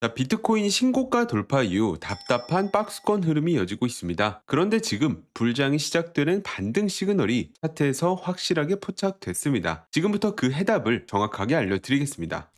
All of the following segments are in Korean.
자, 비트코인 신고가 돌파 이후 답답한 박스권 흐름이 이어지고 있습니다. 그런데 지금 불장이 시작되는 반등 시그널이 차트에서 확실하게 포착됐습니다. 지금부터 그 해답을 정확하게 알려드리겠습니다.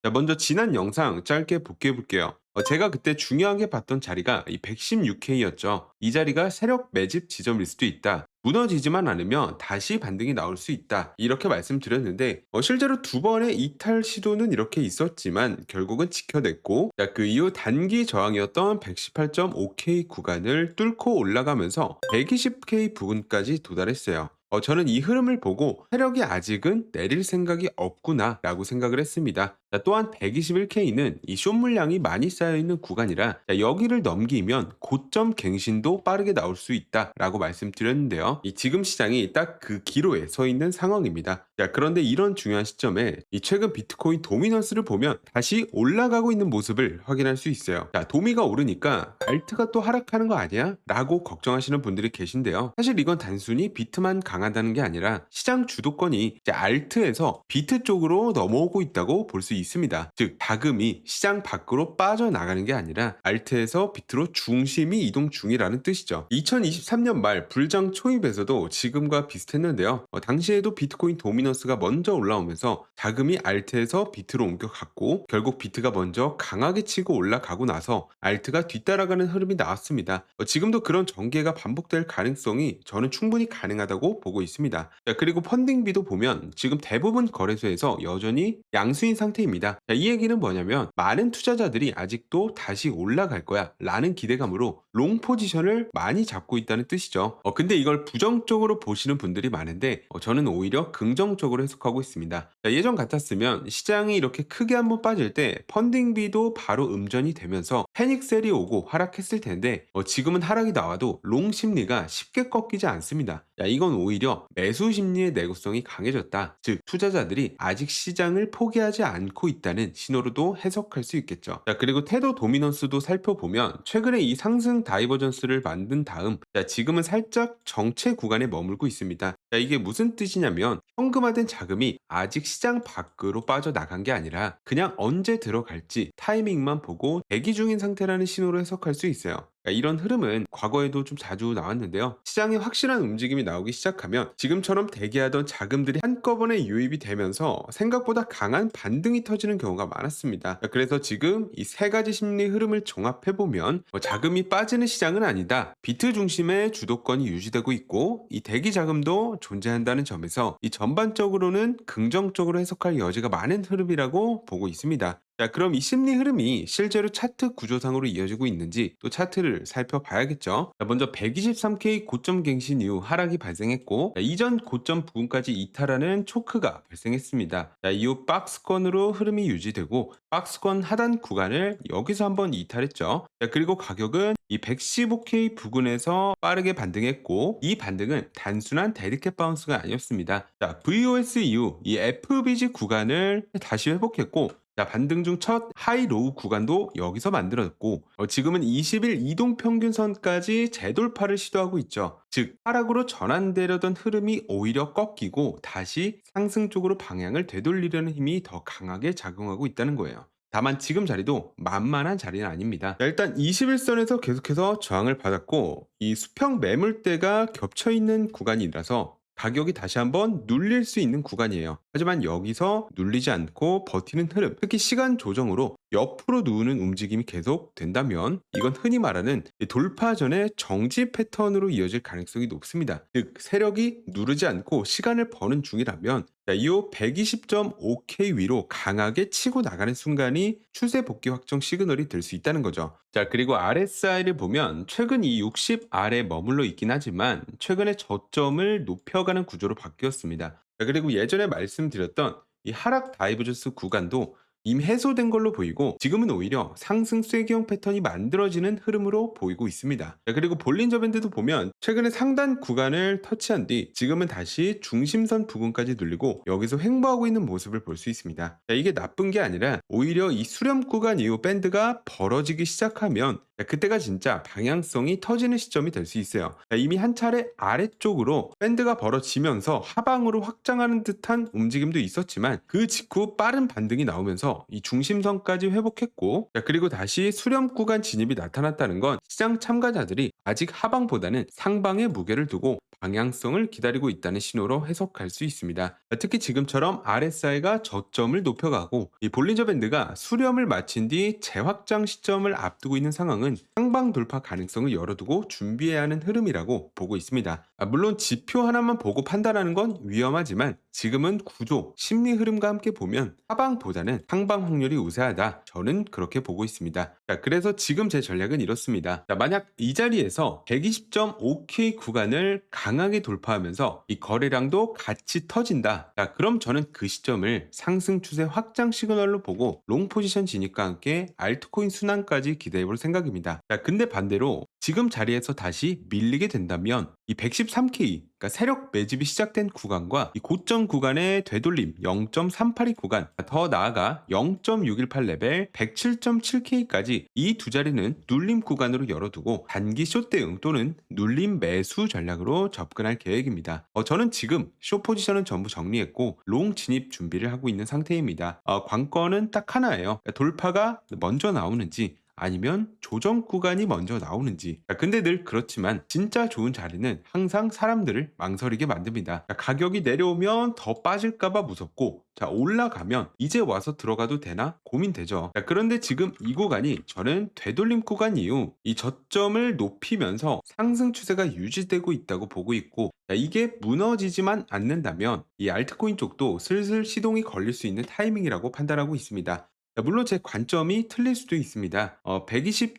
자, 먼저 지난 영상 짧게 복귀해 볼게요. 제가 그때 중요하게 봤던 자리가 이 116K였죠. 이 자리가 세력 매집 지점일 수도 있다. 무너지지만 않으면 다시 반등이 나올 수 있다. 이렇게 말씀드렸는데 실제로 두 번의 이탈 시도는 이렇게 있었지만 결국은 지켜냈고, 자, 그 이후 단기 저항이었던 118.5K 구간을 뚫고 올라가면서 120K 부근까지 도달했어요. 저는 이 흐름을 보고 세력이 아직은 내릴 생각이 없구나 라고 생각을 했습니다. 자, 또한 121K는 이 숏 물량이 많이 쌓여있는 구간이라, 자, 여기를 넘기면 고점 갱신도 빠르게 나올 수 있다 라고 말씀드렸는데요. 이 지금 시장이 딱 그 기로에 서 있는 상황입니다. 자, 그런데 이런 중요한 시점에 이 최근 비트코인 도미넌스를 보면 다시 올라가고 있는 모습을 확인할 수 있어요. 자, 도미가 오르니까 알트가 또 하락하는 거 아니야? 라고 걱정하시는 분들이 계신데요. 사실 이건 단순히 비트만 강하다는 게 아니라 시장 주도권이 이제 알트에서 비트 쪽으로 넘어오고 있다고 볼 수 있습니다. 즉, 자금이 시장 밖으로 빠져나가는 게 아니라 알트에서 비트로 중심이 이동 중이라는 뜻이죠. 2023년 말 불장 초입에서도 지금과 비슷했는데요. 당시에도 비트코인 도미넌스가 먼저 올라오면서 자금이 알트에서 비트로 옮겨갔고, 결국 비트가 먼저 강하게 치고 올라가고 나서 알트가 뒤따라가는 흐름이 나왔습니다. 지금도 그런 전개가 반복될 가능성이 저는 충분히 가능하다고 보고 있습니다. 자, 그리고 펀딩비도 보면 지금 대부분 거래소에서 여전히 양수인 상태입니다. 자, 이 얘기는 뭐냐면 많은 투자자들이 아직도 다시 올라갈 거야 라는 기대감으로 롱 포지션을 많이 잡고 있다는 뜻이죠. 근데 이걸 부정적으로 보시는 분들이 많은데 저는 오히려 긍정적으로 해석하고 있습니다. 자, 예전 같았으면 시장이 이렇게 크게 한번 빠질 때 펀딩비도 바로 음전이 되면서 패닉셀이 오고 하락했을 텐데 지금은 하락이 나와도 롱 심리가 쉽게 꺾이지 않습니다. 야, 이건 오히려 매수 심리의 내구성이 강해졌다. 즉, 투자자들이 아직 시장을 포기하지 않고 있다는 신호로도 해석할 수 있겠죠. 자, 그리고 태도 도미넌스도 살펴보면 최근에 이 상승 다이버전스를 만든 다음, 자, 지금은 살짝 정체 구간에 머물고 있습니다. 자, 이게 무슨 뜻이냐면 현금화된 자금이 아직 시장 밖으로 빠져나간 게 아니라 그냥 언제 들어갈지 타이밍만 보고 대기 중인 상태라는 신호로 해석할 수 있어요. 이런 흐름은 과거에도 좀 자주 나왔는데요. 시장에 확실한 움직임이 나오기 시작하면 지금처럼 대기하던 자금들이 한꺼번에 유입이 되면서 생각보다 강한 반등이 터지는 경우가 많았습니다. 그래서 지금 이 세 가지 심리 흐름을 종합해보면 자금이 빠지는 시장은 아니다. 비트 중심의 주도권이 유지되고 있고 이 대기 자금도 존재한다는 점에서 이 전반적으로는 긍정적으로 해석할 여지가 많은 흐름이라고 보고 있습니다. 자, 그럼 이 심리 흐름이 실제로 차트 구조상으로 이어지고 있는지 또 차트를 살펴봐야겠죠. 자, 먼저 123K 고점 갱신 이후 하락이 발생했고, 자, 이전 고점 부근까지 이탈하는 초크가 발생했습니다. 자, 이후 박스권으로 흐름이 유지되고 박스권 하단 구간을 여기서 한번 이탈했죠. 자, 그리고 가격은 이 115K 부근에서 빠르게 반등했고, 이 반등은 단순한 데드캣 바운스가 아니었습니다. 자, VOS 이후 이 FBG 구간을 다시 회복했고, 자, 반등 중 첫 하이로우 구간도 여기서 만들어졌고, 지금은 20일 이동 평균선까지 재돌파를 시도하고 있죠. 즉, 하락으로 전환되려던 흐름이 오히려 꺾이고 다시 상승 쪽으로 방향을 되돌리려는 힘이 더 강하게 작용하고 있다는 거예요. 다만 지금 자리도 만만한 자리는 아닙니다. 자, 일단 21선에서 계속해서 저항을 받았고 이 수평 매물대가 겹쳐 있는 구간이라서 가격이 다시 한번 눌릴 수 있는 구간이에요. 하지만 여기서 눌리지 않고 버티는 흐름, 특히 시간 조정으로 옆으로 누우는 움직임이 계속 된다면 이건 흔히 말하는 이 돌파 전의 정지 패턴으로 이어질 가능성이 높습니다. 즉, 세력이 누르지 않고 시간을 버는 중이라면 이후 120.5K 위로 강하게 치고 나가는 순간이 추세 복귀 확정 시그널이 될 수 있다는 거죠. 자, 그리고 RSI를 보면 최근 이 60 아래 머물러 있긴 하지만 최근에 저점을 높여가는 구조로 바뀌었습니다. 자, 그리고 예전에 말씀드렸던 이 하락 다이버전스 구간도 이미 해소된 걸로 보이고 지금은 오히려 상승 쐐기형 패턴이 만들어지는 흐름으로 보이고 있습니다. 자, 그리고 볼린저 밴드도 보면 최근에 상단 구간을 터치한 뒤 지금은 다시 중심선 부근까지 눌리고 여기서 횡보하고 있는 모습을 볼 수 있습니다. 자, 이게 나쁜 게 아니라 오히려 이 수렴 구간 이후 밴드가 벌어지기 시작하면 그때가 진짜 방향성이 터지는 시점이 될 수 있어요. 자, 이미 한 차례 아래쪽으로 밴드가 벌어지면서 하방으로 확장하는 듯한 움직임도 있었지만 그 직후 빠른 반등이 나오면서 오르면서 이 중심선까지 회복했고, 자, 그리고 다시 수렴 구간 진입이 나타났다는 건 시장 참가자들이 아직 하방보다는 상방에 무게를 두고 방향성을 기다리고 있다는 신호로 해석할 수 있습니다. 특히 지금처럼 RSI가 저점을 높여가고 이 볼린저 밴드가 수렴을 마친 뒤 재확장 시점을 앞두고 있는 상황은 상방 돌파 가능성을 열어두고 준비해야 하는 흐름이라고 보고 있습니다. 물론 지표 하나만 보고 판단하는 건 위험하지만 지금은 구조, 심리 흐름과 함께 보면 하방보다는 상방 확률이 우세하다. 저는 그렇게 보고 있습니다. 자, 그래서 지금 제 전략은 이렇습니다. 자, 만약 이 자리에서 120.5K 구간을 강하게 돌파하면서 이 거래량도 같이 터진다. 자, 그럼 저는 그 시점을 상승 추세 확장 시그널로 보고 롱 포지션 진입과 함께 알트코인 순환까지 기대해 볼 생각입니다. 자, 근데 반대로 지금 자리에서 다시 밀리게 된다면 이 113K, 그러니까 세력 매집이 시작된 구간과 이 고점 구간의 되돌림 0.382 구간, 더 나아가 0.618 레벨 107.7K까지 이 두 자리는 눌림 구간으로 열어두고 단기 숏 대응 또는 눌림 매수 전략으로 접근할 계획입니다. 저는 지금 숏 포지션은 전부 정리했고 롱 진입 준비를 하고 있는 상태입니다. 관건은 딱 하나예요. 돌파가 먼저 나오는지 아니면 조정 구간이 먼저 나오는지. 근데 늘 그렇지만 진짜 좋은 자리는 항상 사람들을 망설이게 만듭니다. 가격이 내려오면 더 빠질까봐 무섭고, 자, 올라가면 이제 와서 들어가도 되나 고민되죠. 그런데 지금 이 구간이 저는 되돌림 구간 이후 이 저점을 높이면서 상승 추세가 유지되고 있다고 보고 있고, 자, 이게 무너지지만 않는다면 이 알트코인 쪽도 슬슬 시동이 걸릴 수 있는 타이밍이라고 판단하고 있습니다. 물론 제 관점이 틀릴 수도 있습니다.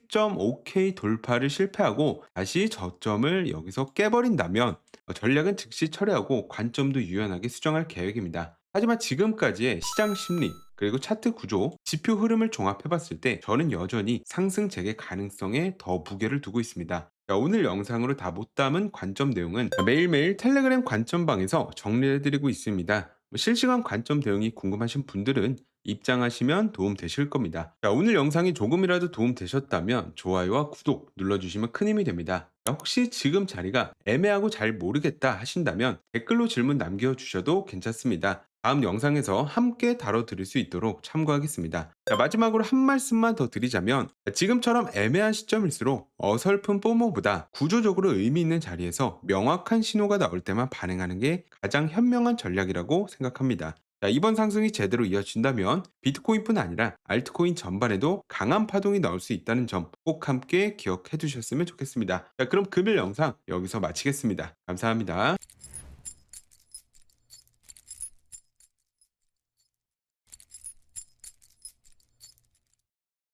120.5K 돌파를 실패하고 다시 저점을 여기서 깨버린다면 전략은 즉시 철회하고 관점도 유연하게 수정할 계획입니다. 하지만 지금까지의 시장 심리 그리고 차트 구조, 지표 흐름을 종합해봤을 때 저는 여전히 상승 재개 가능성에 더 무게를 두고 있습니다. 자, 오늘 영상으로 다 못 담은 관점 내용은 매일매일 텔레그램 관점방에서 정리해드리고 있습니다. 실시간 관점 대응이 궁금하신 분들은 입장하시면 도움 되실 겁니다. 자, 오늘 영상이 조금이라도 도움 되셨다면 좋아요와 구독 눌러주시면 큰 힘이 됩니다. 자, 혹시 지금 자리가 애매하고 잘 모르겠다 하신다면 댓글로 질문 남겨주셔도 괜찮습니다. 다음 영상에서 함께 다뤄드릴 수 있도록 참고하겠습니다. 자, 마지막으로 한 말씀만 더 드리자면 지금처럼 애매한 시점일수록 어설픈 포모보다 구조적으로 의미 있는 자리에서 명확한 신호가 나올 때만 반응하는 게 가장 현명한 전략이라고 생각합니다. 자, 이번 상승이 제대로 이어진다면 비트코인뿐 아니라 알트코인 전반에도 강한 파동이 나올 수 있다는 점 꼭 함께 기억해 두셨으면 좋겠습니다. 자, 그럼 금일 영상 여기서 마치겠습니다. 감사합니다.